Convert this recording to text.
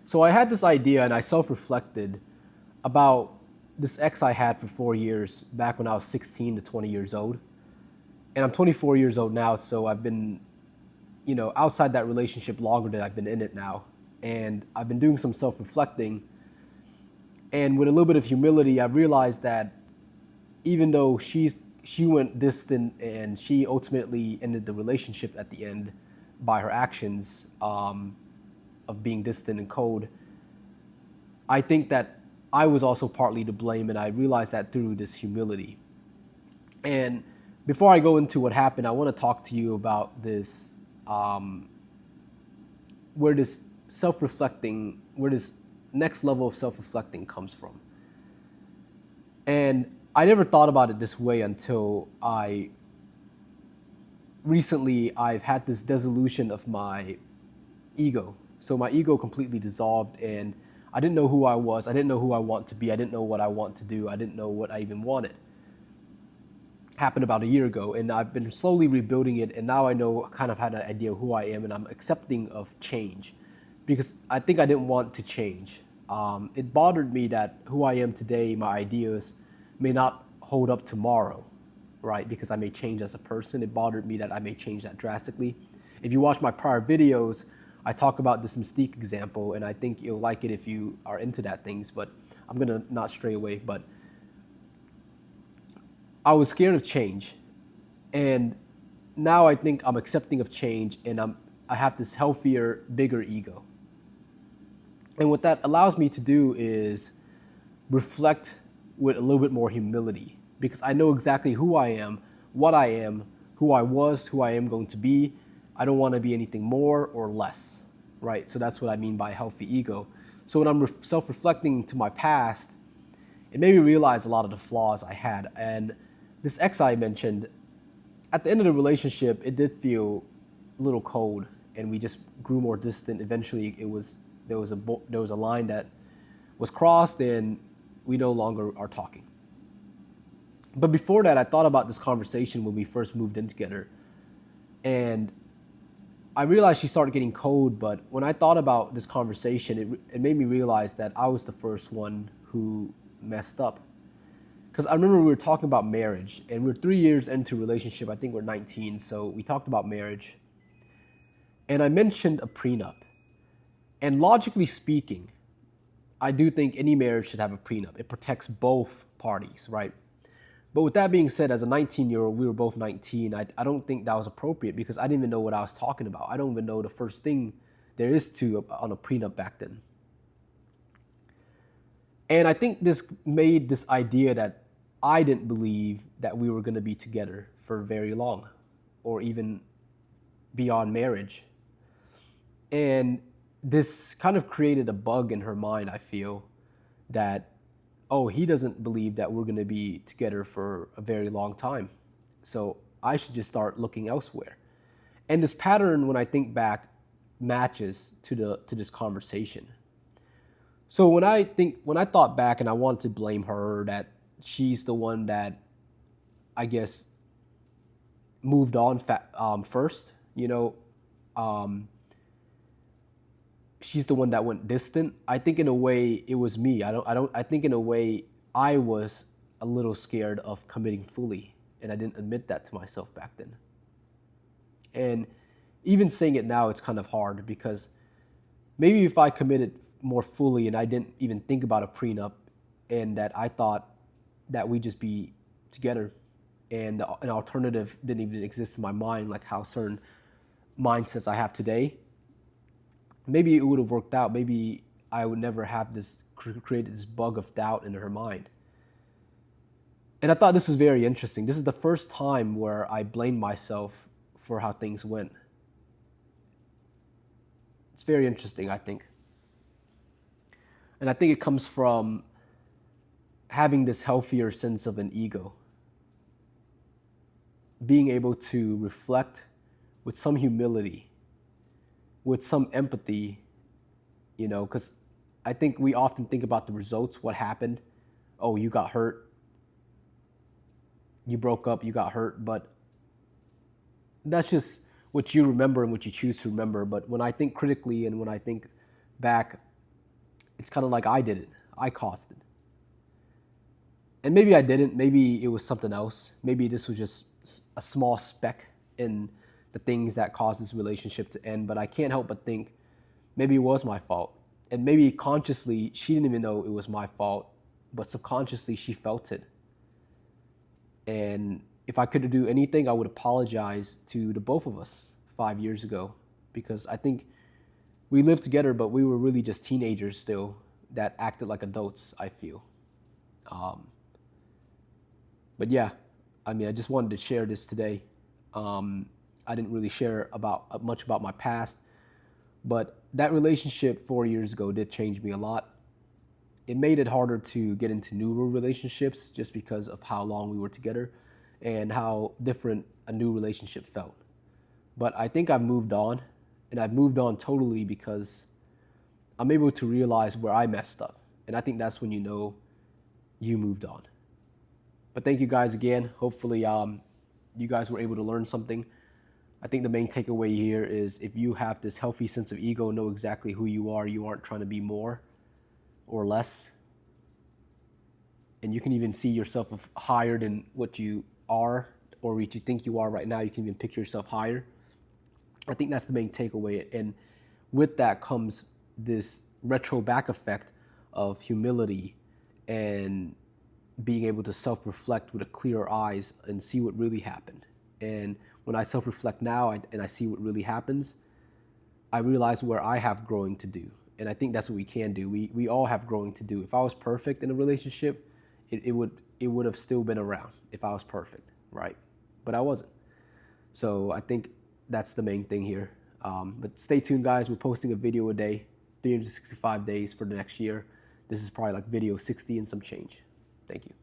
So I had this idea and I self-reflected about this ex I had for 4 years back when I was 16 to 20 years old. And I'm 24 years old now, so I've been, outside that relationship longer than I've been in it now. And I've been doing some self-reflecting. And with a little bit of humility, I've realized that even though she went distant and she ultimately ended the relationship at the end by her actions of being distant and cold, I think that I was also partly to blame, and I realized that through this humility. And before I go into what happened, I want to talk to you about this, where this where this next level of self-reflecting comes from. And I never thought about it this way until I've had this dissolution of my ego. So my ego completely dissolved, and I didn't know who I was. I didn't know who I want to be. I didn't know what I want to do. I didn't know what I even wanted. Happened about a year ago, and I've been slowly rebuilding it, and now I know, kind of had an idea of who I am, and I'm accepting of change because I think I didn't want to change. It bothered me that who I am today, my ideas, may not hold up tomorrow, right? Because I may change as a person. It bothered me that I may change that drastically. If you watch my prior videos, I talk about this Mystique example, and I think you'll like it if you are into that things, but I'm gonna not stray away. But I was scared of change, and now I think I'm accepting of change, and I have this healthier, bigger ego. And what that allows me to do is reflect with a little bit more humility, because I know exactly who I am, what I am, who I was, who I am going to be. I don't want to be anything more or less, right? So that's what I mean by healthy ego. So when I'm self-reflecting to my past, it made me realize a lot of the flaws I had. And this ex I mentioned, at the end of the relationship, it did feel a little cold, and we just grew more distant. Eventually, there was a line that was crossed, and we no longer are talking. But before that, I thought about this conversation when we first moved in together, and I realized she started getting cold. But when I thought about this conversation, it made me realize that I was the first one who messed up. Because I remember we were talking about marriage, and we're 3 years into a relationship. I think we're 19, so we talked about marriage. And I mentioned a prenup. And logically speaking, I do think any marriage should have a prenup. It protects both parties, right? But with that being said, as a 19-year-old, we were both 19. I don't think that was appropriate because I didn't even know what I was talking about. I don't even know the first thing there is on a prenup back then. And I think this made this idea that I didn't believe that we were going to be together for very long, or even beyond marriage. And this kind of created a bug in her mind, I feel, that, oh, he doesn't believe that we're going to be together for a very long time. So I should just start looking elsewhere. And this pattern, when I think back, matches to this conversation. So when I thought back and I wanted to blame her, that she's the one that, I guess, moved on first, she's the one that went distant. I think in a way it was me. I think in a way I was a little scared of committing fully, and I didn't admit that to myself back then. And even saying it now, it's kind of hard because maybe if I committed more fully and I didn't even think about a prenup, and that I thought that we'd just be together and an alternative didn't even exist in my mind, like how certain mindsets I have today, maybe it would have worked out. Maybe I would never have created this bug of doubt in her mind. And I thought this was very interesting. This is the first time where I blamed myself for how things went. It's very interesting, I think. And I think it comes from having this healthier sense of an ego. Being able to reflect with some humility, with some empathy, because I think we often think about the results, what happened. Oh, you got hurt. You broke up, you got hurt. But that's just what you remember and what you choose to remember. But when I think critically and when I think back, it's kind of like I did it. I caused it. And maybe I didn't. Maybe it was something else. Maybe this was just a small speck in the things that caused this relationship to end. But I can't help but think maybe it was my fault. And maybe consciously, she didn't even know it was my fault, but subconsciously, she felt it. And if I could do anything, I would apologize to the both of us 5 years ago, because I think we lived together, but we were really just teenagers still that acted like adults, I feel. But yeah, I mean, I just wanted to share this today. I didn't really share about much about my past, but that relationship 4 years ago did change me a lot. It made it harder to get into new relationships just because of how long we were together and how different a new relationship felt. But I think I've moved on, and I've moved on totally because I'm able to realize where I messed up. And I think that's when you know you moved on. But thank you guys again. Hopefully, you guys were able to learn something. I think the main takeaway here is if you have this healthy sense of ego, know exactly who you are. You aren't trying to be more or less. And you can even see yourself higher than what you are or what you think you are right now. You can even picture yourself higher. I think that's the main takeaway. And with that comes this retro back effect of humility and being able to self-reflect with a clearer eyes and see what really happened. And when I self-reflect now and I see what really happens, I realize where I have growing to do. And I think that's what we can do. We all have growing to do. If I was perfect in a relationship, it would have still been around if I was perfect, right? But I wasn't. So I think that's the main thing here. But stay tuned, guys. We're posting a video a day, 365 days for the next year. This is probably like video 60 and some change. Thank you.